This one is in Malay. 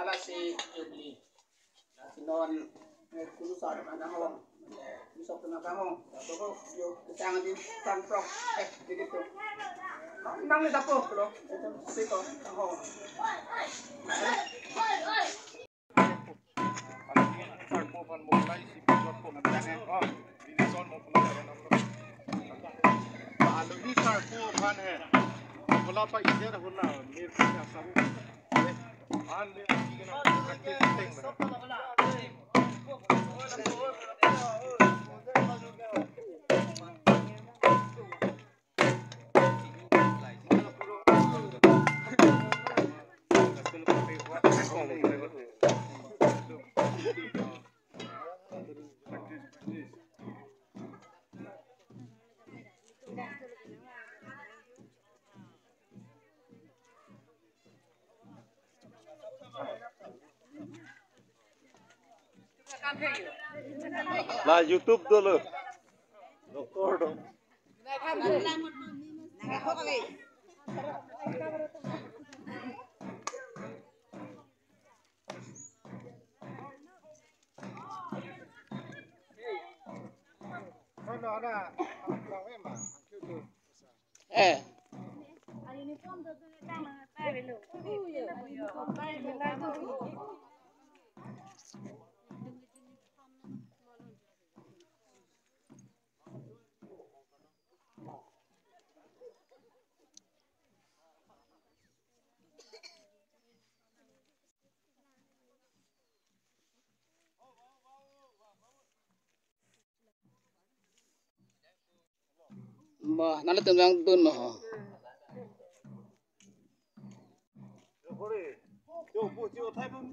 nala si Jubli. Si non kulusar mana hong. Besok tengah kahong. Bapak yo kecangan di santrok. Begitu. Nang ni dapo lo. Itu sito kahong. आलू ही कार्पो खान है बोला पा इधर होना मेरे को क्या सब आन में की ना कट्टे tang lah YouTube dulu record Bah, nala tenggang tun mah. yo bu jo thai bum